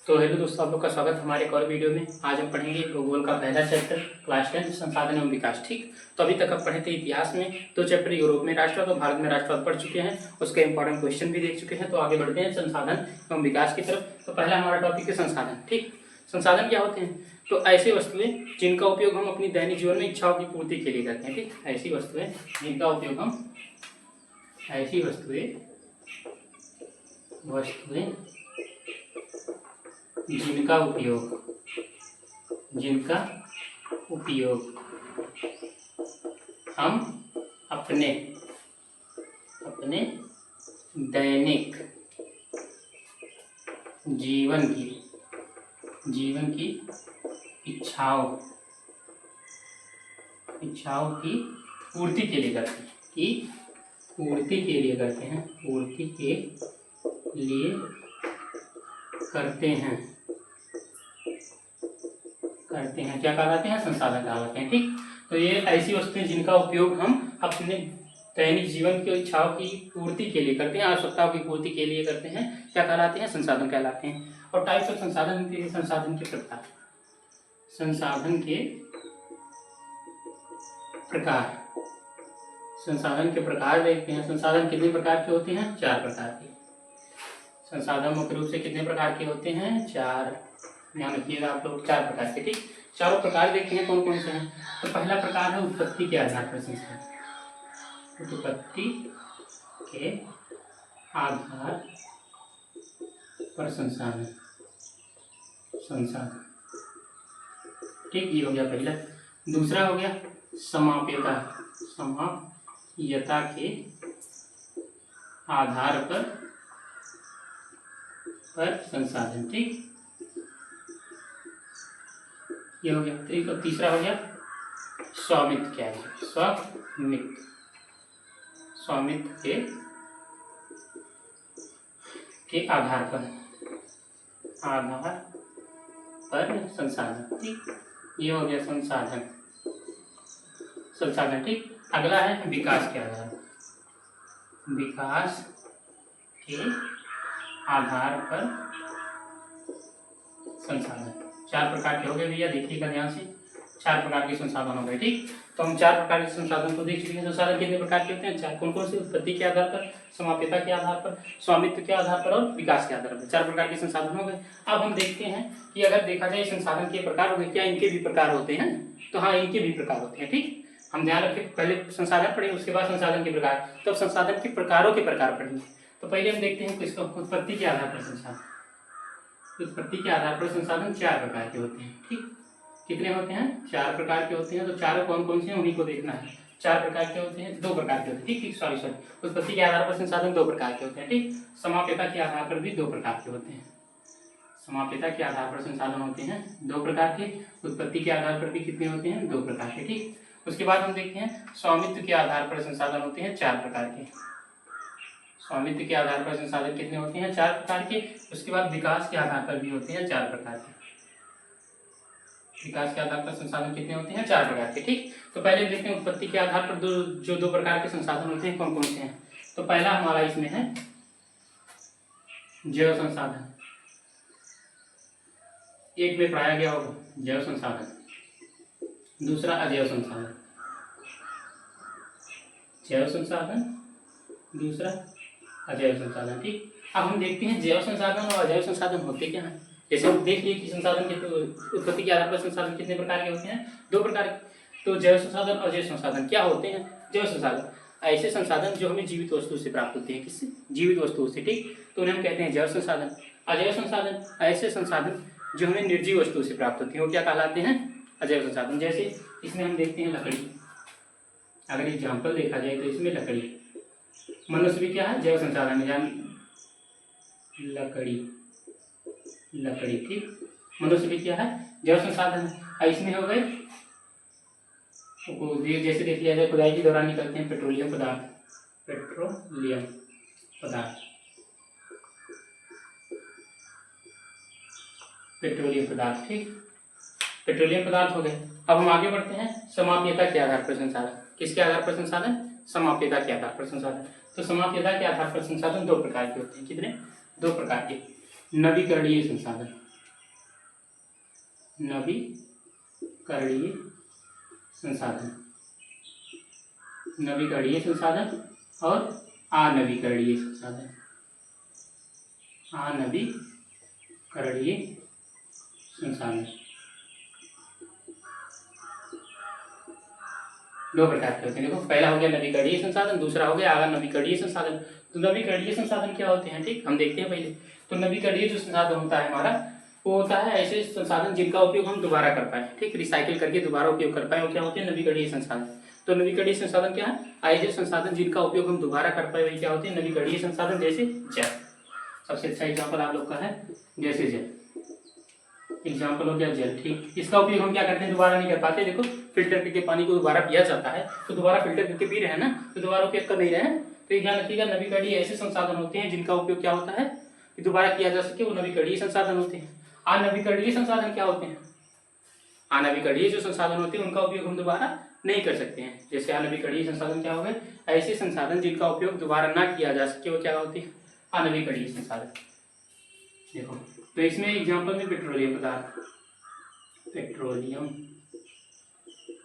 तो हेलो दोस्तों, आप लोग का स्वागत है हमारे एक और वीडियो में। आज हम पढ़ेंगे भूगोल का पहला चैप्टर क्लास 10 संसाधन एवं विकास। ठीक, तो अभी तक आप पढ़े थे इतिहास में 2 चैप्टर यूरोप में राष्ट्रवाद और भारत में राष्ट्रवाद पढ़ चुके हैं, उसके इंपॉर्टेंट क्वेश्चन भी देख चुके हैं। तो आगे बढ़ते हैं संसाधन एवं विकास की तरफ। तो पहला हमारा टॉपिक है संसाधन। ठीक, संसाधन क्या होते हैं? तो ऐसी वस्तुएं जिनका उपयोग हम अपनी दैनिक जीवन में इच्छाओं की पूर्ति के लिए करते हैं। ठीक, ऐसी वस्तुएं जिनका उपयोग हम जिनका उपयोग हम अपने दैनिक जीवन की इच्छाओं की पूर्ति के लिए करते हैं क्या कहलाते हैं? संसाधन कहलाते हैं। ठीक, तो ये ऐसी वस्तुएं जिनका उपयोग हम अपने दैनिक जीवन की इच्छाओं की पूर्ति के लिए करते हैं, आवश्यकताओं की पूर्ति के लिए करते हैं, क्या कहलाते हैं? संसाधन कहलाते हैं। और टाइप्स ऑफ संसाधन के प्रकार। संसाधन के प्रकार देखते हैं। संसाधन कितने प्रकार के होते हैं? 4 प्रकार के। संसाधन मुख्य रूप से कितने प्रकार के होते हैं? 4। ध्यान रखिएगा आप लोग, 4 प्रकार के। ठीक, चारों प्रकार देखते हैं कौन कौन से हैं। तो पहला प्रकार है उत्पत्ति के आधार पर संसाधन। उत्पत्ति के आधार पर संसाधन। ठीक, ये हो गया पहला। दूसरा हो गया समाप्यता के आधार पर संसाधन। ठीक, ये हो गया। तो तीसरा हो गया स्वामित्व के आधार के आधार पर संसाधन। ठीक, ये हो गया संसाधन। ठीक, अगला है विकास के आधार पर संसाधन। 4 प्रकार के हो गए भैया, देखिएगा ध्यान से। 4 प्रकार के संसाधन हो गए। ठीक, तो हम 4 प्रकार के संसाधन को देख चुके हैं। संसाधन कितने प्रकार के होते हैं? 4। कौन कौन से? उत्पत्ति के आधार पर, समाप्यता के आधार पर, स्वामित्व के आधार पर और विकास के आधार पर। 4 प्रकार के संसाधन हो गए। अब हम देखते हैं कि अगर देखा जाए संसाधन के प्रकार हो गए, क्या इनके भी प्रकार होते हैं? तो हाँ, इनके भी प्रकार होते हैं। ठीक, हम ध्यान रखें, पहले संसाधन पढ़े, उसके बाद संसाधन के प्रकार, तब संसाधन के प्रकारों के प्रकार पढ़ेंगे। तो पहले हम देखते हैं किसको? उत्पत्ति के आधार पर संसाधन। उत्पत्ति के आधार पर संसाधन 4 प्रकार के होते हैं। ठीक, कितने होते हैं? 4 प्रकार के होते हैं। तो चारों कौन कौन से हैं उन्हीं को देखना है। 4 प्रकार के होते हैं, 2 प्रकार के होते हैं। ठीक, सॉरी, उत्पत्ति के आधार पर संसाधन 2 प्रकार के होते हैं। ठीक, समाप्यता के आधार पर भी 2 प्रकार के होते हैं। समाप्यता के आधार पर संसाधन होते हैं 2 प्रकार के। उत्पत्ति के आधार पर भी कितने होते हैं? 2 प्रकार के। ठीक, उसके बाद हम देखते हैं स्वामित्व के आधार पर संसाधन होते हैं 4 प्रकार के। स्वामित्व के आधार पर संसाधन कितने होते हैं? 4 प्रकार के। उसके बाद विकास के आधार पर भी होते हैं 4 प्रकार के। विकास के आधार पर संसाधन कितने होते हैं? 4 प्रकार के। ठीक, तो पहले देखते हैं उत्पत्ति के आधार पर जो 2 प्रकार के संसाधन होते हैं कौन कौन से हैं। तो पहला हमारा इसमें है जैव संसाधन। एक में पढ़ाया गया होगा जैव संसाधन। दूसरा अजैव संसाधन। जैव संसाधन, दूसरा अजैव संसाधन। ठीक, अब हम देखते हैं जैव संसाधन और अजैव संसाधन होते क्या हैं। जैसे हम देख लिए कि संसाधन के उत्पत्ति के आधार पर संसाधन कितने प्रकार के होते हैं? 2 प्रकार के। तो जैव संसाधन और अजैव संसाधन क्या होते हैं? जैव संसाधन ऐसे संसाधन जो हमें जीवित वस्तु से प्राप्त होते हैं। किससे? जीवित वस्तुओं से। ठीक, तो उन्हें हम कहते हैं जैव संसाधन। अजैव संसाधन ऐसे संसाधन जो हमें निर्जीव वस्तु से प्राप्त होती है, वो क्या कहलाते हैं? अजैव संसाधन। जैसे इसमें हम देखते हैं लकड़ी। अगर एग्जाम्पल देखा जाए तो इसमें लकड़ी, मनुष्य भी क्या है? जैव संसाधन है। लकड़ी। ठीक, मनुष्य भी क्या है? जैव संसाधन है। इसमें हो गए जैसे देख लिया जाए, खुदाई के दौरान निकलते हैं पेट्रोलियम पदार्थ। ठीक, पेट्रोलियम पदार्थ हो गए। अब हम आगे बढ़ते हैं समाप्यता के आधार पर संसाधन। किसके आधार पर संसाधन? समाप्यता के आधार पर संसाधन। तो समाप्यता के आधार पर संसाधन 2 प्रकार के होते हैं। कितने? 2 प्रकार के। नवीकरणीय संसाधन। नवीकरणीय संसाधन, नवीकरणीय संसाधन और अनवीकरणीय संसाधन, अनवीकरणीय संसाधन दो प्रकार के होते हैं। देखो, पहला हो गया नवीकरणीय संसाधन, दूसरा हो गया अनवीकरणीय संसाधन। तो नवीकरणीय संसाधन क्या होते हैं, ठीक, हम देखते हैं पहले। तो नवीकरणीय जो संसाधन होता है हमारा, वो होता है ऐसे संसाधन जिनका उपयोग हम दोबारा कर पाए, ठीक, रिसाइकिल करके दोबारा उपयोग कर पाए, वो क्या होते हैं, नवीकरणीय संसाधन। तो नवीकरणीय संसाधन क्या है, ऐसे संसाधन जिनका उपयोग हम दोबारा कर पाए वही क्या होते हैं, नवीकरणीय संसाधन। जैसे जल, सबसे अच्छा एग्जाम्पल आप लोग का है जैसे जल, एग्जाम्पल हो गया जल, ठीक। इसका उपयोग हम क्या करते हैं, दोबारा नहीं कर पाते। देखो, फिल्टर करके पानी को दोबारा पिया जाता है, तो दोबारा फिल्टर करके पी रहे हैं ना, तो दोबारा उपयोग कर नहीं रहे हैं। तो ध्यान रखिएगा, नवीकरणीय ऐसे संसाधन होते हैं जिनका उपयोग क्या होता है कि दोबारा किया जा सके, वो नवीकरणीय संसाधन होते हैं। अनवीकरणीय संसाधन क्या होते हैं, अनवीकरणीय जो संसाधन होते हैं उनका उपयोग हम दोबारा नहीं कर सकते हैं। जैसे अनवीकरणीय संसाधन क्या हो गए, ऐसे संसाधन जिनका उपयोग दोबारा ना किया जा सके, वो क्या होते हैं, अनवीकरणीय संसाधन। देखो, तो इसमें एग्जांपल में पेट्रोलियम पदार्थ, पेट्रोलियम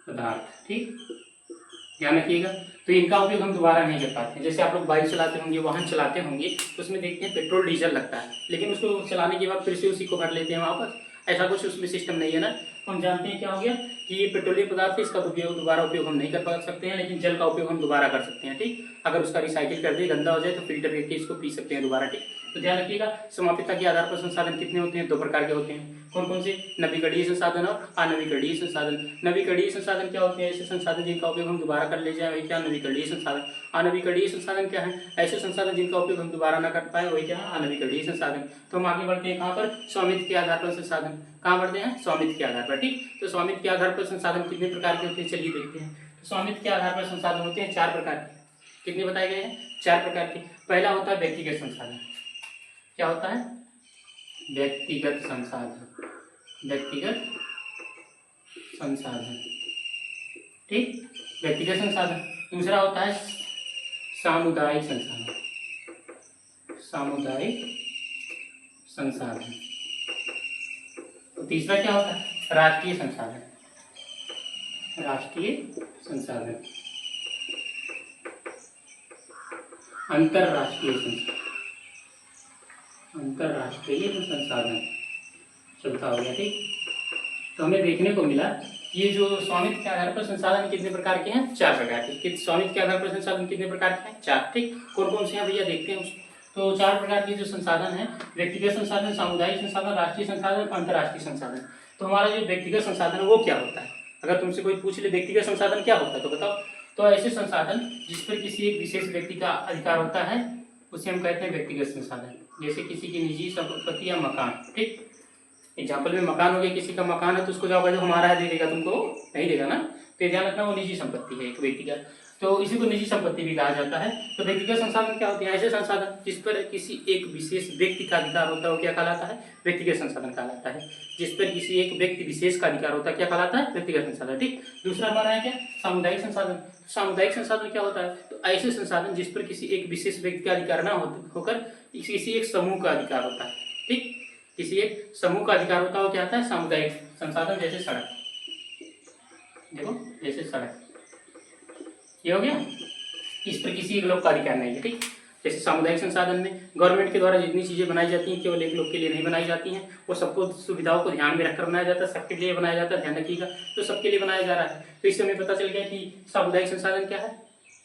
पदार्थ, ठीक, ध्यान रखिएगा। तो इनका उपयोग हम दोबारा नहीं कर पाते। जैसे आप लोग बाइक चलाते होंगे, वाहन चलाते होंगे, तो उसमें देखते हैं पेट्रोल डीजल लगता है, लेकिन उसको चलाने के बाद फिर से उसी को भर लेते हैं वापस, ऐसा कुछ उसमें सिस्टम नहीं है ना। हम जानते हैं क्या हो गया कि ये पेट्रोलियम पदार्थ है, इसका उपयोग दोबारा उपयोग हम नहीं कर पा सकते हैं, लेकिन जल का उपयोग हम दोबारा कर सकते हैं, ठीक। अगर उसका रिसाइकिल कर दे, गंदा हो जाए तो फिल्टर करके इसको पी सकते हैं दोबारा, ठीक। तो ध्यान रखिएगा, समापितता के आधार पर संसाधन कितने होते हैं, दो प्रकार के होते हैं। कौन कौन से, नवीकरणीय संसाधन और अनवीकरणीय संसाधन। नवीकरणीय संसाधन क्या होते हैं, ऐसे संसाधन जिनका उपयोग हम दोबारा कर ले जाए वही क्या, नवीकरणीय संसाधन। अनवीकरणीय संसाधन क्या है, ऐसे संसाधन जिनका उपयोग हम दोबारा न कर पाए वही क्या है, अनवीकरणीय संसाधन। तो हम आगे बढ़ते हैं कहाँ पर, स्वामित्व के आधार पर संसाधन। कहाँ बढ़ते हैं, स्वामित्व के आधार पर, ठीक। तो स्वामित्व के आधार पर संसाधन कितने प्रकार के होते हैं, चलिए देखते हैं। तो स्वामित्व के आधार पर संसाधन होते हैं चार प्रकार के। कितने बताए गए हैं, चार प्रकार के। पहला होता है व्यक्तिगत संसाधन। क्या होता है, व्यक्तिगत संसाधन, व्यक्तिगत संसाधन, ठीक, व्यक्तिगत संसाधन। दूसरा होता है सामुदायिक संसाधन, सामुदायिक संसाधन। तो तीसरा क्या होता है, राष्ट्रीय संसाधन, राष्ट्रीय संसाधन। अंतरराष्ट्रीय संसाधन, अंतरराष्ट्रीय संसाधन चलता हो गया, ठीक। तो हमें देखने को मिला ये जो स्वामित्व के आधार पर संसाधन कितने प्रकार के हैं, चार प्रकार के। स्वामित्व के आधार पर संसाधन कितने प्रकार के हैं, चार, ठीक। कौन कौन से हैं भैया, देखते हैं उसको। तो चार प्रकार के जो संसाधन है, व्यक्तिगत संसाधन, सामुदायिक संसाधन, राष्ट्रीय संसाधन, अंतरराष्ट्रीय संसाधन। तो हमारा जो व्यक्तिगत संसाधन है वो क्या होता है, अगर तुमसे कोई पूछ ले व्यक्तिगत संसाधन क्या होता है तो बताओ। तो ऐसे संसाधन जिस पर किसी एक विशेष व्यक्ति का अधिकार होता है उसे हम कहते हैं व्यक्तिगत संसाधन। जैसे किसी की निजी संपत्ति या मकान, ठीक। एग्जाम्पल में मकान हो गया, किसी का मकान है तो उसको जाओगे जो हमारा है दे देगा, तुमको नहीं देगा ना। तो ध्यान रखना, वो निजी संपत्ति है एक व्यक्ति का, तो इसी को निजी संपत्ति भी कहा जाता है। तो व्यक्तिगत संसाधन क्या होते हैं, ऐसे संसाधन जिस पर किसी एक विशेष व्यक्ति का अधिकार होता है वो क्या कहलाता है, व्यक्तिगत संसाधन कहलाता है। जिस पर किसी एक व्यक्ति विशेष का अधिकार होता है क्या कहलाता है, व्यक्तिगत संसाधन, ठीक। दूसरा हमारा है क्या, सामुदायिक संसाधन। सामुदायिक संसाधन क्या होता है, तो ऐसे संसाधन जिस पर किसी एक विशेष व्यक्ति का अधिकार न होकर किसी एक समूह का अधिकार होता है, ठीक। किसी एक समूह का अधिकार होता है वो क्या होता है, सामुदायिक संसाधन। जैसे सड़क, देखो जैसे सड़क, ये हो गया, इस पर किसी एक लोग का अधिकार नहीं है, ठीक। जैसे सामुदायिक संसाधन में गवर्नमेंट के द्वारा जितनी चीजें बनाई जाती हैं केवल एक लोग के लिए नहीं बनाई जाती हैं, वो सबको सुविधाओं को ध्यान में रखकर बनाया जाता है, सबके लिए बनाया जाता है, ध्यान रखिएगा। तो सबके लिए बनाया जा रहा है, तो इससे हमें पता चल गया कि सामुदायिक संसाधन क्या है,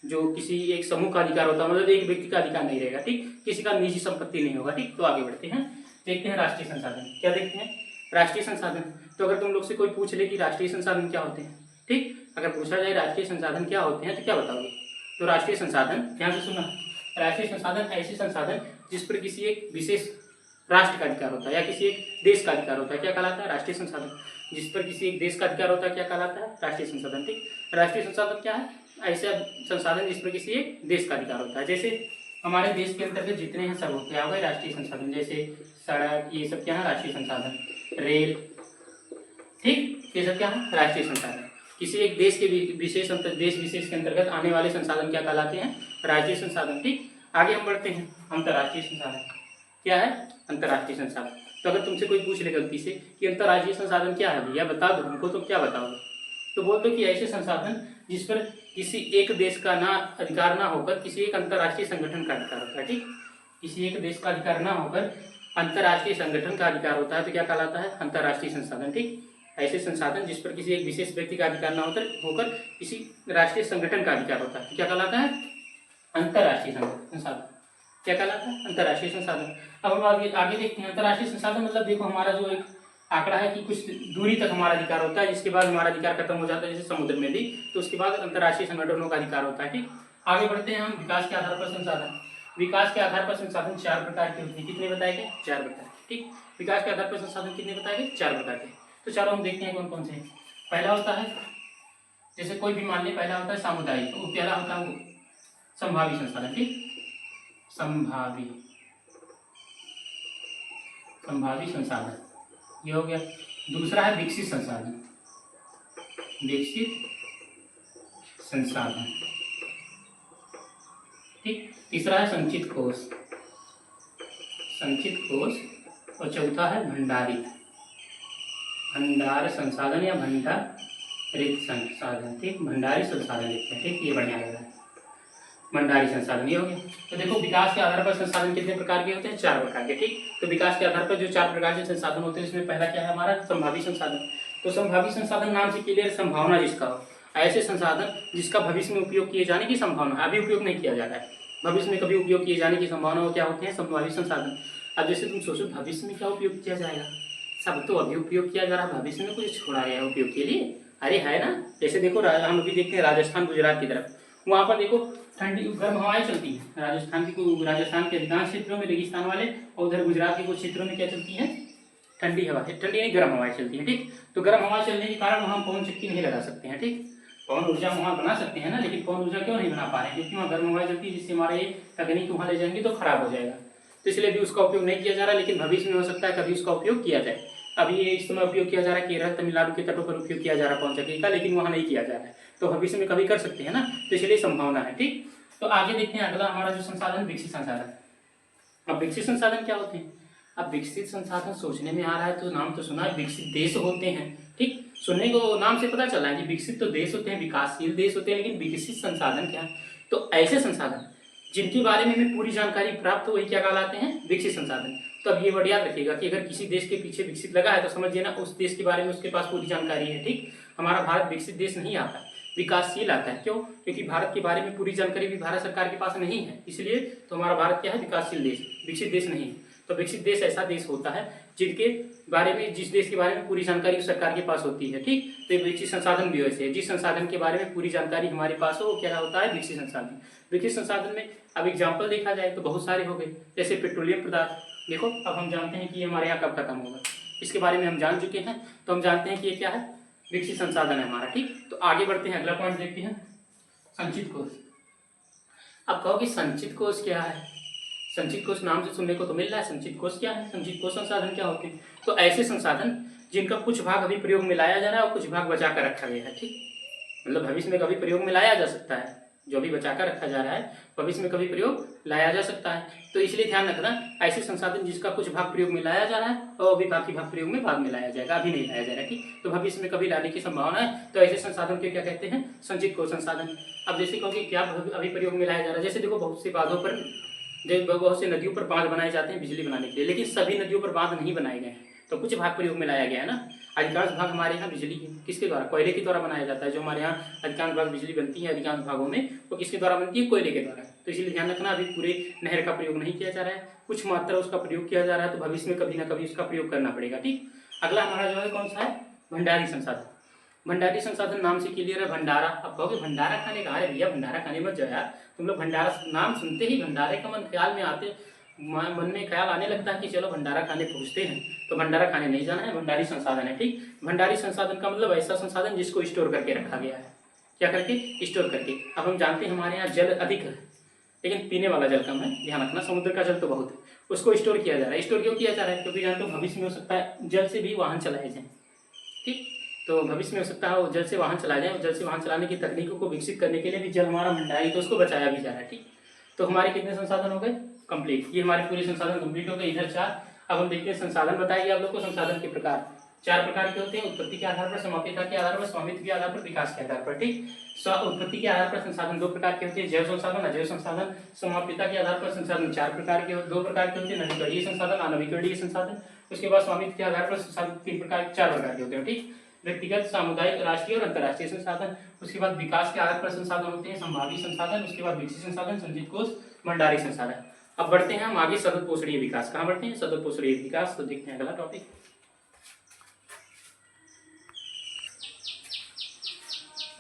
जो किसी एक समूह का अधिकार होता है, मतलब एक व्यक्ति का अधिकार नहीं रहेगा, ठीक। किसी का निजी संपत्ति नहीं होगा, ठीक। तो आगे बढ़ते हैं, देखते हैं राष्ट्रीय संसाधन। क्या देखते हैं, राष्ट्रीय संसाधन। तो अगर तुम लोग से कोई पूछ ले कि राष्ट्रीय संसाधन क्या होते हैं, ठीक, अगर पूछा जाए राष्ट्रीय संसाधन क्या होते हैं तो क्या बताओगे। तो राष्ट्रीय संसाधन, ध्यान से सुना, राष्ट्रीय संसाधन ऐसे संसाधन जिस पर किसी एक विशेष राष्ट्र का अधिकार होता है या किसी एक देश का अधिकार होता है, क्या कहलाता है, राष्ट्रीय संसाधन। जिस पर किसी एक देश का अधिकार होता है क्या कहलाता है, राष्ट्रीय संसाधन, ठीक। राष्ट्रीय संसाधन क्या है, ऐसा संसाधन जिस पर किसी एक देश का अधिकार होता है। जैसे हमारे देश के अंतर्गत जितने हैं सब क्या हो गए राष्ट्रीय संसाधन। जैसे सड़क, ये सब क्या है, राष्ट्रीय संसाधन। रेल, ठीक, ये सब क्या है, राष्ट्रीय संसाधन। किसी एक देश के विशेष देश विशेष के अंतर्गत आने वाले संसाधन क्या कहलाते हैं, राष्ट्रीय संसाधन, ठीक। आगे हम बढ़ते हैं, अंतर्राष्ट्रीय संसाधन। क्या है? अंतर्राष्ट्रीय संसाधन। तो अगर तुमसे कोई पूछ ले गलती से कि अंतर्राष्ट्रीय संसाधन क्या है भैया बता दो हमको, तो क्या बताओगे? तो बोल दो कि ऐसे संसाधन जिस पर किसी एक देश का ना अधिकार ना होकर किसी एक अंतर्राष्ट्रीय संगठन का अधिकार होता है। ठीक, किसी एक देश का अधिकार ना होकर अंतर्राष्ट्रीय संगठन का अधिकार होता है तो क्या कहलाता है? अंतर्राष्ट्रीय संसाधन। ठीक, ऐसे संसाधन जिस पर किसी एक विशेष व्यक्ति का अधिकार ना होकर किसी राष्ट्रीय संगठन का अधिकार होता है तो क्या कहलाता है? अंतर्राष्ट्रीय संसाधन। क्या कहलाता है? अंतर्राष्ट्रीय संसाधन। अब हम आगे देखते हैं। अंतर्राष्ट्रीय संसाधन मतलब देखो हमारा जो एक आंकड़ा है कि कुछ दूरी तक हमारा अधिकार होता है, जिसके बाद हमारा अधिकार खत्म हो जाता है, जैसे समुद्र में भी, तो उसके बाद अंतर्राष्ट्रीय संगठनों का अधिकार होता है। ठीक, आगे बढ़ते हैं हम। विकास के आधार पर संसाधन। विकास के आधार पर संसाधन 4 प्रकार के होते हैं। कितने बताए गए? 4 प्रकार। ठीक, विकास के आधार पर संसाधन कितने बताए गए? 4 प्रकार के। तो चारों हम देखते हैं कौन कौन से हैं। पहला होता है, जैसे कोई भी मान ले, पहला होता है सामुदायिक, तो पहला होता है वो संभावी संसाधन। ठीक, संभावी संसाधन, ये हो गया। दूसरा है विकसित संसाधन, विकसित संसाधन। ठीक, तीसरा है संचित कोष, संचित कोष। और चौथा है भंडारित, भंडार संसाधन या भंडारित संसाधन। ठीक, भंडारित संसाधन लिखते हैं। ठीक, ये बढ़िया लग रहा है, भंडारी संसाधन। ये हो गया। तो देखो विकास के आधार पर संसाधन कितने प्रकार के होते हैं? 4 प्रकार के। ठीक, तो विकास के आधार पर जो 4 प्रकार के संसाधन होते हैं उसमें पहला क्या है हमारा? संभावी संसाधन। तो संभावी संसाधन नाम से क्लियर, संभावना जिसका हो, ऐसे संसाधन जिसका भविष्य में उपयोग किए जाने की संभावना, अभी उपयोग नहीं किया जा रहा है, भविष्य में कभी उपयोग किए जाने की संभावना क्या होते हैं? संभावी संसाधन। अब जैसे तुम सोचो भविष्य में क्या उपयोग किया जाएगा, सब तो अभी उपयोग किया जा रहा है, भविष्य में कुछ छोड़ा गया है उपयोग के लिए? अरे है ना। जैसे देखो हम अभी देखते हैं राजस्थान गुजरात की तरफ, वहाँ पर देखो ठंडी गर्म हवाएं चलती हैं। राजस्थान के अधिकांश क्षेत्रों में रेगिस्तान वाले, और उधर गुजरात के कुछ क्षेत्रों में क्या चलती है? ठंडी हवा, ठंडी नहीं गर्म हवाएं चलती हैं। ठीक, तो गर्म हवा चलने के कारण वहाँ पवन चक्की नहीं लगा सकते हैं। ठीक, पवन ऊर्जा वहाँ बना सकते हैं ना, लेकिन पवन ऊर्जा क्यों नहीं बना पा रहे हैं? क्योंकि वहाँ गर्म हवाएं चलती है, जिससे हमारे तकनीक वहाँ ले जाएंगे तो खराब हो जाएगा, तो इसलिए भी उसका उपयोग नहीं किया जा रहा। लेकिन भविष्य में हो सकता है कभी उसका उपयोग किया जाए। अभी ये इस समय उपयोग किया जा रहा है, केरल तमिलनाडु के तटों पर उपयोग किया जा रहा है पवन चक्की का, लेकिन वहाँ नहीं किया जा रहा है, तो भविष्य में कभी कर सकते हैं ना, तो इसलिए संभावना है। ठीक, तो आगे देखते हैं अगला हमारा जो संसाधन, विकसित संसाधन। अब विकसित संसाधन क्या होते हैं? अब विकसित संसाधन सोचने में आ रहा है तो नाम तो सुना है, विकसित देश होते हैं। ठीक, सुनने को नाम से पता चला है कि विकसित तो देश होते हैं, विकासशील देश होते हैं, लेकिन विकसित संसाधन क्या है? तो ऐसे संसाधन जिनके बारे में हमें पूरी जानकारी प्राप्त हो, वही क्या कहलाते हैं? विकसित संसाधन। तो अब ये वर्ड याद रखिएगा कि अगर किसी देश के पीछे विकसित लगा है तो समझिए ना उस देश के बारे में उसके पास पूरी जानकारी है। ठीक, हमारा भारत विकसित देश नहीं आता, विकासशील आता है। क्यों? क्योंकि भारत के बारे में पूरी जानकारी भी भारत सरकार के पास नहीं है, इसलिए तो हमारा भारत क्या है? विकासशील देश, विकसित देश नहीं है। तो विकसित देश ऐसा देश होता है जिनके बारे में, जिस देश के बारे में पूरी जानकारी सरकार के पास होती है। ठीक, तो विकसित संसाधन भी वैसे है, जिस संसाधन के बारे में पूरी जानकारी हमारे पास हो वो क्या होता है? विकसित संसाधन। विकसित संसाधन में अब एग्जाम्पल देखा जाए तो बहुत सारे हो गए, जैसे पेट्रोलियम पदार्थ। देखो अब हम जानते हैं कि ये हमारे यहाँ कब खत्म होगा, इसके बारे में हम जान चुके हैं, तो हम जानते हैं कि ये क्या है? विकसित संसाधन है हमारा। ठीक, तो आगे बढ़ते हैं, अगला पॉइंट देखते हैं, संचित कोष। अब कहो कि संचित कोष क्या है? संचित कोष नाम से सुनने को तो मिल रहा है, संचित कोष क्या है? संचित कोष संसाधन क्या होते हैं? तो ऐसे संसाधन जिनका कुछ भाग अभी प्रयोग में लाया जा रहा है और कुछ भाग बचा कर रखा गया है। ठीक, मतलब भविष्य में कभी प्रयोग में लाया जा सकता है, जो भी बचा कर रखा जा रहा है भविष्य में कभी प्रयोग लाया जा सकता है। तो इसलिए ध्यान रखना, ऐसे संसाधन जिसका कुछ भाग प्रयोग में लाया जा रहा है और अभी बाकी भाग प्रयोग में बाद में लाया जाएगा, अभी नहीं लाया जा रहा है। ठीक, तो भविष्य में कभी लाने की संभावना है, तो ऐसे संसाधन के क्या कहते हैं? संचित कोष संसाधन। अब जैसे कहोगे क्या अभी प्रयोग में लाया जा रहा है, जैसे देखो बहुत से बांधों पर, बहुत से नदियों पर बांध बनाए जाते हैं बिजली बनाने के लिए, लेकिन सभी नदियों पर बांध नहीं बनाए गए हैं, तो कुछ भाग प्रयोग में लाया गया है ना। अधिकांश भाग हमारे यहाँ बिजली किसके द्वारा? कोयले के द्वारा बनाया जाता है। जो हमारे यहाँ अधिकांश भाग बिजली बनती है अधिकांश भागों में, वो किसके द्वारा बनती है? कोयले के द्वारा। तो इसलिए ध्यान रखना, अभी पूरे नहर का प्रयोग नहीं किया जा रहा है, कुछ मात्रा उसका प्रयोग किया जा रहा है, तो भविष्य में कभी ना कभी उसका प्रयोग करना पड़ेगा। ठीक, अगला हमारा जो है कौन सा है? भंडारी संसाधन। भंडारी संसाधन नाम से क्लियर है, भंडारा। अब कहोगे भंडारा खाने का? अरे भैया भंडारा खाने मत जाओ यार, तुम लोग भंडारा नाम सुनते ही भंडारे का मन में ख्याल आने लगता है कि चलो भंडारा खाने पहुंचते हैं, तो भंडारा खाने नहीं जाना है, भंडारी संसाधन है। ठीक, भंडारी संसाधन का मतलब ऐसा संसाधन जिसको स्टोर करके रखा गया है। क्या करके? स्टोर करके। अब हम जानते हैं हमारे यहाँ जल अधिक है, लेकिन पीने वाला जल कम है, ध्यान रखना। समुद्र का जल तो बहुत है, उसको स्टोर किया जा रहा है। स्टोर क्यों किया जा रहा है? क्योंकि जानते हो भविष्य में हो सकता है जल से भी वाहन चलाए जाएं। ठीक, तो भविष्य में हो सकता है वो जल से वाहन चलाए जाएं, जल से वाहन चलाने की तकनीकों को विकसित करने के लिए भी जल हमारा भंडारी, तो उसको बचाया भी जा रहा है। ठीक, तो हमारे कितने संसाधन हो गए? कंप्लीट। ये हमारे पूरे संसाधन कंप्लीट हो गए, इधर 4। अब हम देखते हैं संसाधन बताइए आप लोग को। संसाधन के प्रकार 4 प्रकार के होते हैं, उत्पत्ति के आधार पर, समाप्यता के आधार पर, स्वामित्व के आधार पर, विकास के आधार पर। ठीक, उत्पत्ति के आधार पर संसाधन 2 प्रकार के होते हैं, जैव संसाधन, अजैव संसाधन। समाप्यता के आधार पर संसाधन 4 प्रकार के 2 प्रकार के होते हैं, नवीकरणीय संसाधन, अनवीकरणीय संसाधन। उसके बाद स्वामित्व के आधार पर संसाधन 3 प्रकार 4 प्रकार के होते हैं। ठीक, व्यक्तिगत, सामुदायिक, राष्ट्रीय और अंतर्राष्ट्रीय संसाधन। उसके बाद विकास के आधार पर संसाधन होते हैं, संभावी संसाधन। उसके बाद विकसित संसाधन, संचित कोष, भंडारी संसाधन। अब बढ़ते हैं हम आगे सतत पोषणीय विकास। कहाँ बढ़ते हैं? सतत पोषणीय विकास। तो देखते हैं अगला टॉपिक।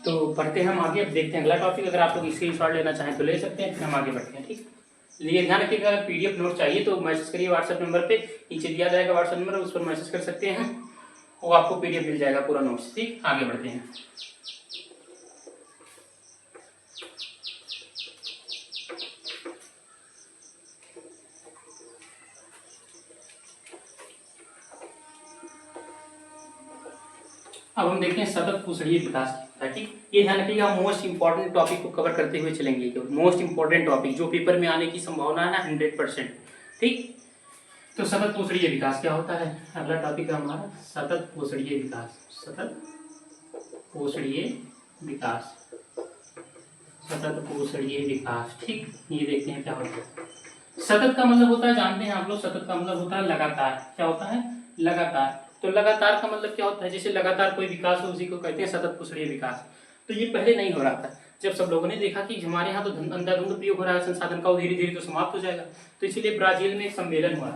तो पढ़ते हैं हम आगे। अब देखते हैं अगला टॉपिक। अगर आप लोग स्क्रीनशॉट लेना चाहें तो ले सकते हैं, फिर हम आगे बढ़ते हैं। ठीक, लिए ध्यान रखिएगा, अगर पीडीएफ नोट चाहिए तो मैसेज करिए व्हाट्सएप नंबर पे, नीचे दिया जाएगा व्हाट्सएप नंबर, उस पर मैसेज कर सकते हैं, वो आपको पीडीएफ मिल जाएगा पूरा नोट्स। ठीक, आगे बढ़ते हैं। अब हम देखते हैं सतत पोषणीय विकास। ठीक, ये ध्यान रखिएगा, मोस्ट इंपॉर्टेंट टॉपिक को कवर करते हुए चलेंगे। मोस्ट इंपॉर्टेंट टॉपिक जो पेपर में आने की संभावना है 100%। ठीक, तो सतत पोषणीय विकास क्या होता है? अगला टॉपिक है हमारा सतत पोषणीय विकास। सतत पोषणीय विकास, सतत पोषणीय विकास। ठीक, ये देखते हैं क्या होता है। सतत का मतलब होता है, जानते हैं आप लोग, सतत का मतलब होता है लगातार। क्या होता है? लगातार। तो लगातार का मतलब क्या होता है? जैसे लगातार कोई विकास हो, उसी को कहते हैं सतत पोषणीय विकास। तो ये पहले नहीं हो रहा था। जब सब लोगों ने देखा कि हमारे यहाँ तो अंधाधुंध प्रयोग हो रहा है संसाधन का, धीरे धीरे तो समाप्त हो जाएगा, तो इसीलिए ब्राजील में एक सम्मेलन हुआ।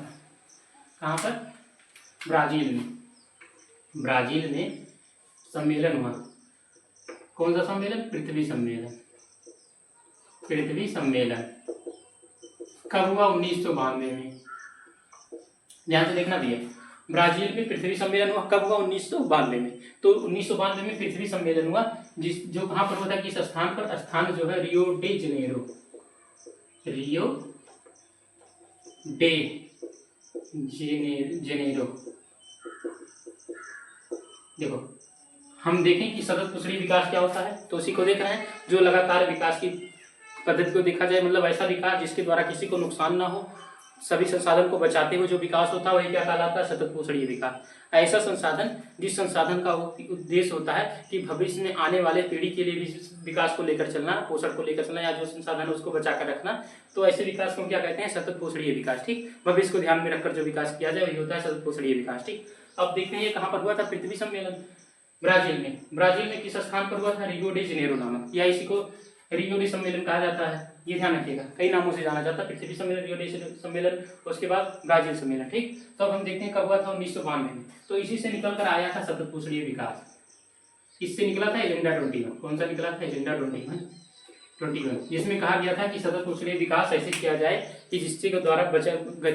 कहाँ पर? ब्राजील में। ब्राजील में सम्मेलन हुआ। कौन सा सम्मेलन? पृथ्वी सम्मेलन। पृथ्वी सम्मेलन कब हुआ? 1992 में। ध्यान से देखना भैया, ब्राजील में पृथ्वी सम्मेलन हुआ कब हुआ? 1992 में। तो 1992 में पृथ्वी सम्मेलन हुआ, जो कहाँ पर हुआ था? किस स्थान पर? स्थान जो है Rio de Janeiro. Rio de Janeiro. देखो, हम देखें कि सतत पोषणीय विकास क्या होता है, तो उसी को देख रहे हैं, जो लगातार विकास की पद्धति को देखा जाए, मतलब ऐसा विकास जिसके द्वारा किसी को नुकसान ना हो, सभी संसाधन को बचाते हुए जो विकास होता है वही क्या कहलाता है? सतत पोषणीय विकास। ऐसा संसाधन जिस संसाधन का उद्देश्य होता है कि भविष्य में आने वाले पीढ़ी के लिए भी विकास को लेकर चलना, पोषण को लेकर चलना, या जो संसाधन है उसको बचा कर रखना, तो ऐसे विकास को क्या कहते हैं? सतत पोषणीय विकास। ठीक, भविष्य को ध्यान में रखकर जो विकास किया जाए वही होता है सतत पोषणीय विकास। ठीक, अब देखते हैं ये कहाँ पर हुआ था? पृथ्वी सम्मेलन ब्राजील में। ब्राजील में किस स्थान पर हुआ था? रियो डे जेनेरो नामक, या इसी को रियो डे सम्मेलन कहा जाता है। ये ध्यान रखिएगा, कई नामों से जाना जाता है, पृथ्वी सम्मेलन, रियो डे सम्मेलन, उसके बाद ब्राजील सम्मेलन। ठीक, तो अब हम देखते हैं कब हुआ था? 1992 में। तो इसी से निकल कर आया था सतत पोषणीय विकास। इससे निकला था एजेंडा 21। कौन सा निकला था? एजेंडा 21, जिसमें कहा गया था कि सतत पोषणीय विकास ऐसे किया जाए कि जिसके द्वारा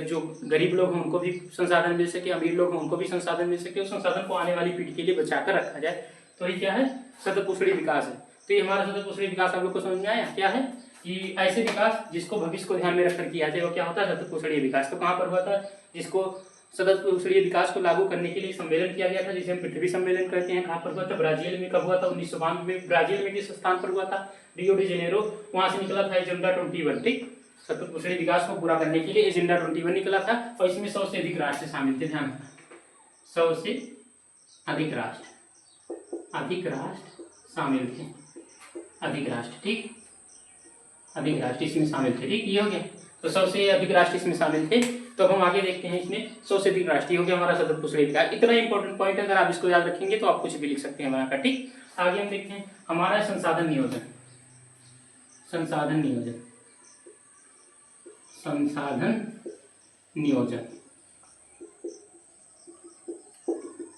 जो गरीब लोग हैं उनको भी संसाधन मिल सके, अमीर लोग हैं उनको भी संसाधन मिल सके, उस संसाधन को आने वाली पीढ़ी के लिए बचाकर रखा जाए। तो ये क्या है? सतत पोषणीय विकास है। तो ये हमारा सतत पोषणीय विकास आप लोग को समझ में आया क्या है? कि ऐसे विकास जिसको भविष्य को ध्यान में रखकर किया जाए वो क्या होता है? सतत पोषणीय विकास। तो कहाँ पर हुआ था? जिसको सतत पोषणीय विकास को लागू करने के लिए सम्मेलन किया गया था, जिसे हम पृथ्वी सम्मेलन कहते हैं। कहाँ पर हुआ था? ब्राजील में। कब हुआ था? 1992 में। ब्राजील में किस स्थान पर हुआ था? Rio de Janeiro. वहां से निकला था एजेंडा 21। ठीक, सतत पोषणीय विकास को पूरा करने के लिए एजेंडा 21 निकला था, और इसमें 100 से अधिक राष्ट्र शामिल थे। ध्यान, 100 से अधिक राष्ट्र शामिल थे। अधिक राष्ट्र, ठीक, अधिक राष्ट्र इसमें शामिल थे। ठीक, ये हो गया। तो 100 से अधिक राष्ट्र इसमें शामिल थे। तो हम आगे देखते हैं, इसमें 100 से अधिक राष्ट्रीय हो गया हमारा सतत पोषणीय विकास। इतना इंपॉर्टेंट पॉइंट है, अगर आप इसको याद रखेंगे तो आप कुछ भी लिख सकते हैं बनाकर। ठीक, आगे हम देखते हैं हमारा संसाधन नियोजन। संसाधन नियोजन, संसाधन नियोजन।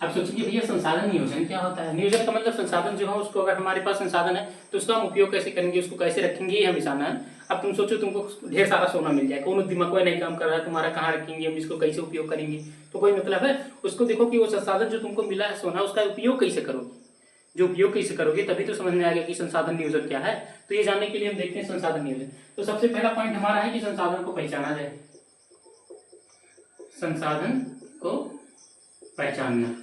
अब सोचिए भैया संसाधन नियोजन क्या होता है? नियोजन का मतलब संसाधन जो है उसको, अगर हमारे पास संसाधन है तो उसका हम उपयोग कैसे करेंगे, उसको कैसे रखेंगे, ये हमें जानना है। अब तुम सोचो तुमको ढेर सारा सोना मिल जाए, कौन दिमाग कोई नहीं काम कर रहा है तुम्हारा, कहाँ रखेंगे हम इसको, कैसे उपयोग करेंगे, तो कोई मतलब है? उसको देखो कि वो संसाधन जो तुमको मिला है सोना, उसका उपयोग कैसे करोगे, जो उपयोग कैसे करोगे तभी तो समझ में आएगा कि संसाधन नियोजन क्या है। तो ये जानने के लिए हम देखते हैं संसाधन नियोजन। तो सबसे पहला पॉइंट हमारा है कि संसाधन को पहचाना जाए। संसाधन को पहचानना,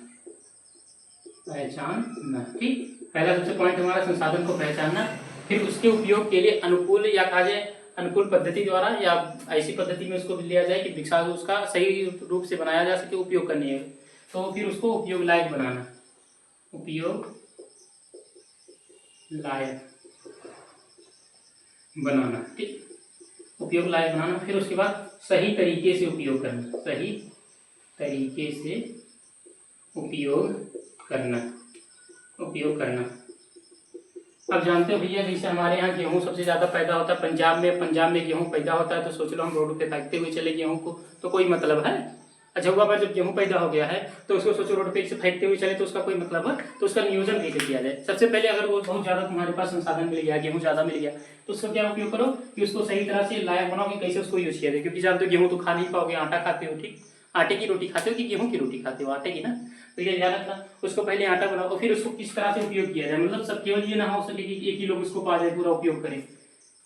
ठीक, पहला सबसे पॉइंट हमारा संसाधन को पहचानना। फिर उसके उपयोग के लिए अनुकूल या कहा जाए अनुकूल पद्धति द्वारा या ऐसी पद्धति में उसको लिया जाए कि विकास उसका सही रूप से बनाया जा सके उपयोग करने है, तो फिर उसको उपयोग लायक बनाना, उपयोग लायक बनाना, ठीक, उपयोग लायक बनाना। फिर उसके बाद सही तरीके से उपयोग करना, सही तरीके से उपयोग करना, उपयोग करना। अब जानते हो भैया, जैसे हमारे यहाँ गेहूँ सबसे ज़्यादा पैदा होता है पंजाब में गेहूँ पैदा होता है, तो सोच लो हम रोड पे फेंकते हुए चले गेहूँ को, तो कोई मतलब है? अच्छा हुआ, पर जब गेहूँ पैदा हो गया है तो उसको सोचो रोड पे से फेंकते हुए चले, तो उसका कोई मतलब है? तो उसका नियोजन कैसे किया जाए? सबसे पहले अगर वो बहुत ज़्यादा तुम्हारे पास संसाधन मिल गया, गेहूँ ज़्यादा मिल गया, तो उसका क्या उपयोग करो कि उसको सही तरह से लायक बनाओ कि कैसे उसको यूज किया जाए। क्योंकि जानते हो गेहूँ तो खा नहीं पाओगे, आटा खाते हो, ठीक, आटे की रोटी खाते हो कि गेहूँ की रोटी खाते हो? आटे की ना। तो ये ध्यान रखना, उसको पहले आटा बनाओ और फिर उसको किस तरह से उपयोग किया जाए। मतलब सब केवल ये ना हो सके कि एक ही लोग उसको पा जाए, पूरा उपयोग करें,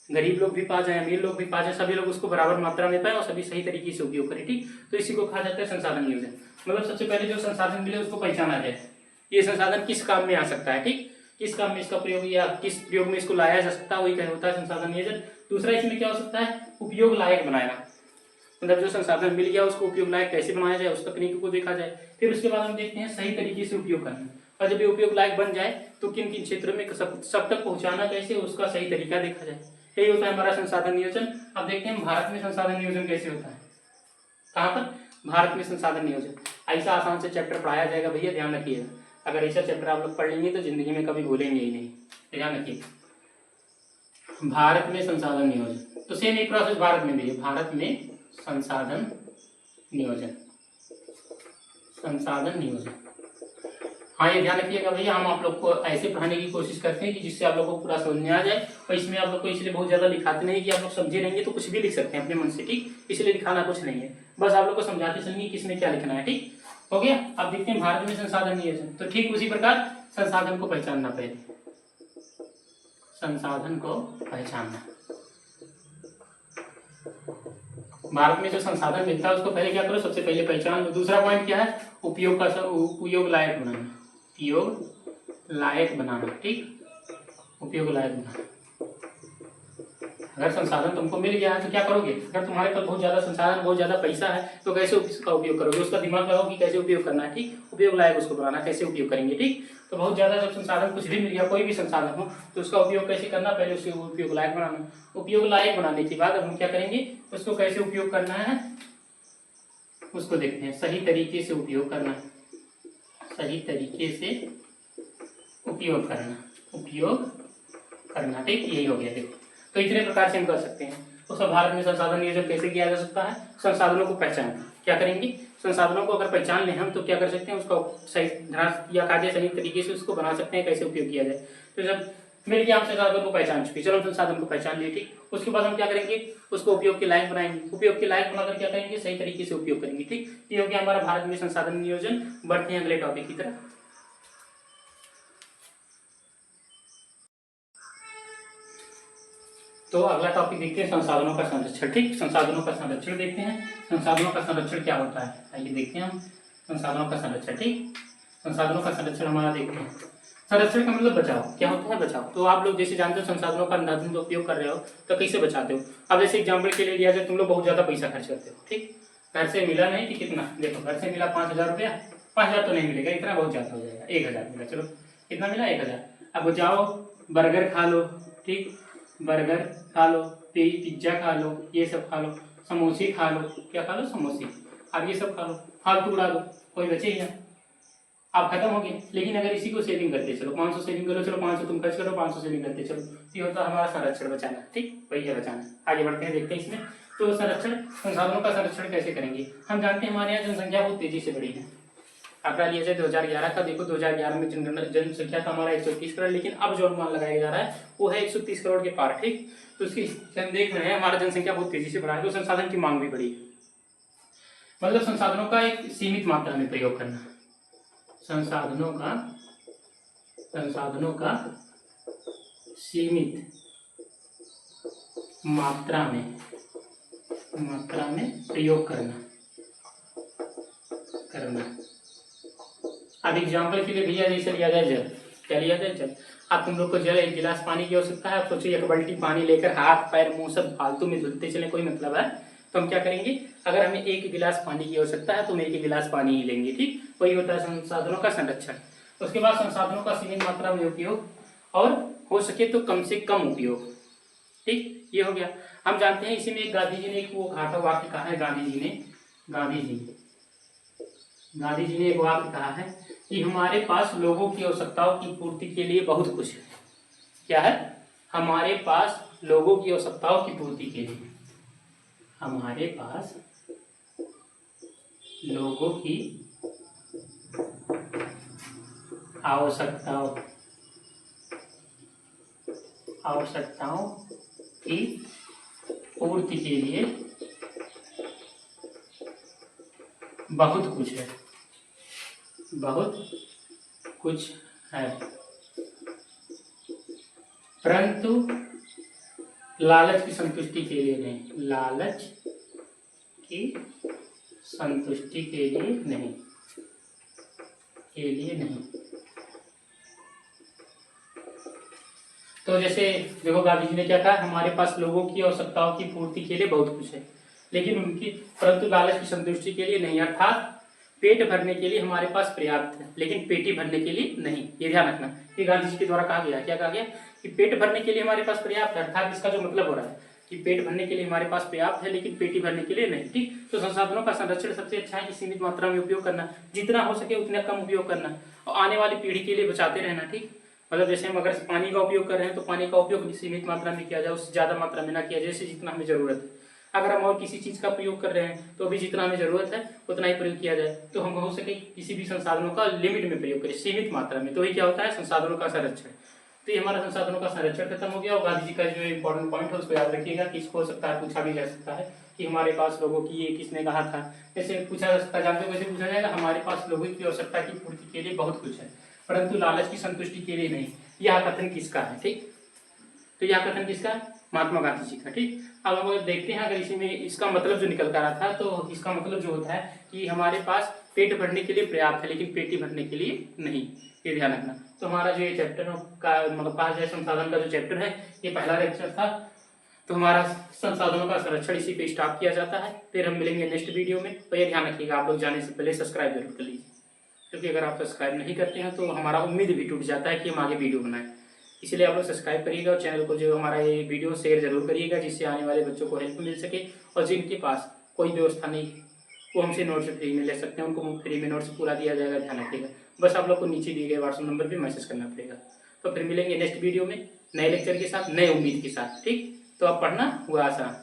गरीब लोग भी पा जाए, अमीर लोग भी पा जाए, सभी लोग उसको बराबर मात्रा में पाए और सभी सही तरीके से उपयोग करें, ठीक। तो इसी को कहा जाता है संसाधन नियोजन। मतलब सबसे पहले जो संसाधन मिले उसको पहचाना जाए, ये संसाधन किस काम में आ सकता है, ठीक, किस काम में इसका प्रयोग या किस प्रयोग में इसको लाया जा सकता है, वही क्या होता है संसाधन नियोजन। दूसरा इसमें क्या हो सकता है, उपयोग लायक बनाना, मतलब जो संसाधन मिल गया उसको उपयोग लायक कैसे बनाया जाए, उस तकनीक को देखा जाए। फिर उसके बाद हम देखते हैं सही तरीके से उपयोग करना, और जब ये उपयोग लायक बन जाए तो किन किन क्षेत्रों में सब तक पहुंचाना कैसे, उसका सही तरीका देखा जाए। यही होता है हमारा संसाधन नियोजन। अब देखते हैं भारत में संसाधन नियोजन कैसे होता है। कहाँ पर? भारत में संसाधन नियोजन। ऐसा आसान से चैप्टर पढ़ाया जाएगा भैया, ध्यान रखिएगा। अगर ऐसा चैप्टर आप लोग पढ़ लेंगे तो जिंदगी में कभी भूलेंगे ही नहीं, ध्यान रखिए। भारत में संसाधन नियोजन, तो सेम एक प्रोसेस भारत में भी है। भारत में संसाधन नियोजन, संसाधन नियोजन, हाँ ये ध्यान रखिएगा भैया। हम आप लोग को ऐसे पढ़ाने की कोशिश करते हैं कि जिससे आप लोग को पूरा समझ में आ जाए, और इसमें आप लोग को इसलिए बहुत ज्यादा लिखाते नहीं कि आप लोग समझे रहेंगे तो कुछ भी लिख सकते हैं अपने मन से, ठीक, इसलिए लिखाना कुछ नहीं है, बस आप लोग को समझाते चलेंगे किसमें क्या लिखना है, ठीक हो गया। अब देखते हैं भारत में संसाधन नियोजन, तो ठीक उसी प्रकार संसाधन को पहचानना, पहले संसाधन को पहचानना। भारत में जो संसाधन मिलता है उसको पहले क्या करो, सबसे पहले पहचान लो। दूसरा पॉइंट क्या है, उपयोग का उपयोग लायक बनाना, उपयोग लायक बनाना, ठीक, उपयोग लायक बनाना। अगर संसाधन तुमको मिल गया है तो क्या करोगे, अगर तुम्हारे पास बहुत ज्यादा संसाधन, बहुत ज्यादा पैसा है, तो कैसे उसका उपयोग करोगे, उसका दिमाग लगाओ कि कैसे उपयोग करना है, ठीक, उपयोग लायक उसको बनाना, कैसे उपयोग करेंगे, ठीक। तो बहुत ज्यादा जब संसाधन कुछ भी मिल गया, कोई भी संसाधन हो, तो उसका उपयोग कैसे करना, पहले उसके उपयोग लायक बनाना। उपयोग लायक बनाने के बाद हम क्या करेंगे, उसको कैसे उपयोग करना है उसको देखते हैं। सही तरीके से उपयोग करना, सही तरीके से उपयोग करना, उपयोग करना, ठीक, यही हो गया। देखो तो इतने प्रकार से हम कर सकते हैं। तो सब भारत में संसाधन नियोजन कैसे किया जा सकता है, संसाधनों को पहचान, क्या करेंगे, संसाधनों को अगर पहचान लें हम तो क्या कर सकते हैं, उसका सही या कार्य सही तरीके से उसको बना सकते हैं, कैसे उपयोग किया जाए। तो जब मिल गया हम संसाधन को पहचान चुके, चलो संसाधन को पहचान लिए, ठीक, उसके बाद हम क्या करेंगे, उसको उपयोग के लायक बनाएंगे, उपयोग के लायक बनाकर क्या करेंगे, सही तरीके से उपयोग करेंगे, ठीक। ये हो गया हमारा भारत में संसाधन नियोजन। बढ़ते हैं अगले टॉपिक की तरफ। तो अगला टॉपिक देखते हैं संसाधनों का संरक्षण, ठीक, संसाधनों का संरक्षण देखते हैं। संसाधनों का संरक्षण क्या होता है, आइए देखते हैं हम संसाधनों का संरक्षण, ठीक। संसाधनों का संरक्षण हमारा देखते हैं। संरक्षण का मतलब बचाव, क्या होता है बचाव। तो आप लोग जैसे जानते हो संसाधनों का अंधाधुंध उपयोग कर रहे हो तो कैसे बचाते हो। अब जैसे एग्जाम्पल के लिए लिया जाए, तुम लोग बहुत ज्यादा पैसा खर्च करते हो, ठीक, घर से मिला नहीं कि कितना, देखो घर से मिला 5,000 रुपया, 5,000 तो नहीं मिलेगा, इतना बहुत ज्यादा हो जाएगा, 1,000 मिला, चलो कितना मिला 1,000। अब जाओ बर्गर खा लो, ठीक, बर्गर खा लो, पिज्जा खा लो, ये सब खा लो, समोसे खा लो, क्या खा लो, समोसे, अब ये सब खा लो, फालतू उड़ा दो, कोई बचे ही ना, आप खत्म हो गए। लेकिन अगर इसी को सेविंग करते चलो, 500 सेविंग करो, चलो 500 तुम खर्च करो, 500 सेविंग करते चलो, ये होता है हमारा संरक्षण, बचाना, ठीक, वही है बचाना। आगे बढ़ते हैं, देखते हैं इसमें। तो संरक्षण, संसाधनों का संरक्षण कैसे करेंगे। हम जानते हैं हमारे यहाँ जनसंख्या बहुत तेजी से बढ़ी है। आंकड़ा लिया जाए 2011 का, देखो 2011 में जनसंख्या था हमारा 130 करोड़, लेकिन अब जो अनुमान लगाया जा रहा है वो है 130 करोड़ के पार, ठीक। तो इसकी हम देख रहे हैं हमारा जनसंख्या बहुत तेजी से बढ़ा है, तो संसाधन की मांग भी बढ़ी है। मतलब संसाधनों का एक सीमित मात्रा में प्रयोग करना, संसाधनों का सीमित मात्रा में प्रयोग करना। अब एग्जाम्पल के लिए भैया जैसे लिया जाए जल, क्या लिया जाए? जल। अब तुम लोग को जल 1 गिलास पानी की आवश्यकता है। अब सोचिए 1 बाल्टी पानी लेकर हाथ पैर मुंह सब फालतू में धुलते चले, कोई मतलब है? तो हम क्या करेंगे, अगर हमें 1 गिलास पानी की आवश्यकता है तो हम 1 गिलास पानी ही लेंगे। ठीक, वही होता है संसाधनों का संरक्षण। उसके बाद संसाधनों का सीमित मात्रा में उपयोग और हो सके तो कम से कम उपयोग। ठीक, ये हो गया। हम जानते हैं इसी में गांधी जी ने एक वो घाटा वाक्य कहा है। गांधी जी ने एक वाक्य कहा है कि हमारे पास लोगों की आवश्यकताओं की पूर्ति के लिए बहुत कुछ है। क्या है? हमारे पास लोगों की आवश्यकताओं की पूर्ति के लिए, हमारे पास लोगों की आवश्यकताओं की पूर्ति के लिए बहुत कुछ है, परंतु लालच की संतुष्टि के लिए नहीं, लालच की संतुष्टि के लिए नहीं। तो जैसे देखो गांधी जी ने क्या कहा, हमारे पास लोगों की आवश्यकताओं की पूर्ति के लिए बहुत कुछ है, लेकिन परंतु लालच की संतुष्टि के लिए नहीं। अर्थात पेट भरने के लिए हमारे पास पर्याप्त है, लेकिन पेटी भरने के लिए नहीं। ये ध्यान रखना, ये गांधी जी के द्वारा कहा गया है। क्या कहा गया? कि पेट भरने के लिए हमारे पास पर्याप्त है। अर्थात इसका जो मतलब हो रहा है कि पेट भरने के लिए हमारे पास पर्याप्त है, लेकिन पेटी भरने के लिए नहीं। ठीक, तो संसाधनों का संरक्षण सबसे अच्छा है कि सीमित मात्रा में उपयोग करना, जितना हो सके उतना कम उपयोग करना और आने वाली पीढ़ी के लिए बचाते रहना। ठीक, मतलब जैसे हम अगर पानी का उपयोग कर रहे हैं तो पानी का उपयोग सीमित मात्रा में किया जाए, उससे ज़्यादा मात्रा में ना किया जाए, जैसे जितना हमें ज़रूरत है। अगर हम और किसी चीज़ का प्रयोग कर रहे हैं तो भी जितना हमें ज़रूरत है उतना ही प्रयोग किया जाए। तो हम हो सके किसी भी संसाधनों का लिमिट में प्रयोग करें, सीमित मात्रा में। तो ये क्या होता है? संसाधनों का संरक्षण। तो ये हमारा संसाधनों का संरक्षण खत्म हो गया। और गांधी जी का जो इंपॉर्टेंट पॉइंट है उसको याद रखिएगा कि इसको हो सकता है पूछा भी जा सकता है कि हमारे पास लोगों की, ये किसने कहा था, जैसे पूछा जा सकता है। जानते हो कैसे पूछा जाएगा? हमारे पास लोगों की आवश्यकता की पूर्ति के लिए बहुत कुछ है, परंतु लालच की संतुष्टि के लिए नहीं। यह कथन किसका है? ठीक, तो यह कथन किसका है? महात्मा गांधी जी का। ठीक, अब हम देखते हैं अगर इसी में इसका मतलब जो निकल कर रहा था, तो इसका मतलब जो होता है कि हमारे पास पेट भरने के लिए पर्याप्त है, लेकिन पेटी भरने के लिए नहीं। ये ध्यान रखना। तो हमारा जो ये चैप्टर का मतलब पाँच संसाधन का जो चैप्टर है, ये पहला लेक्चर था। तो हमारा संसाधनों का संरक्षण इसी पे स्टॉप किया जाता है। फिर हम मिलेंगे नेक्स्ट वीडियो में। तो ये ध्यान रखिएगा, आप लोग जाने से पहले सब्सक्राइब जरूर कर लीजिए, क्योंकि अगर आप सब्सक्राइब नहीं करते हैं तो हमारा उम्मीद भी टूट जाता है कि हम आगे वीडियो बनाएं। इसलिए आप लोग सब्सक्राइब करिएगा और चैनल को जो हमारा ये वीडियो शेयर जरूर करिएगा, जिससे आने वाले बच्चों को हेल्प मिल सके। और जिनके पास कोई व्यवस्था नहीं वो हमसे नोट्स फ्री में ले सकते हैं, उनको फ्री में नोट्स पूरा दिया जाएगा। ध्यान रखिएगा, बस आप लोग को नीचे दिए गए व्हाट्सएप नंबर पर मैसेज करना पड़ेगा। तो फिर मिलेंगे नेक्स्ट वीडियो में नए लेक्चर के साथ, नए उम्मीद के साथ। ठीक, तो आप पढ़ना हुआ आसान।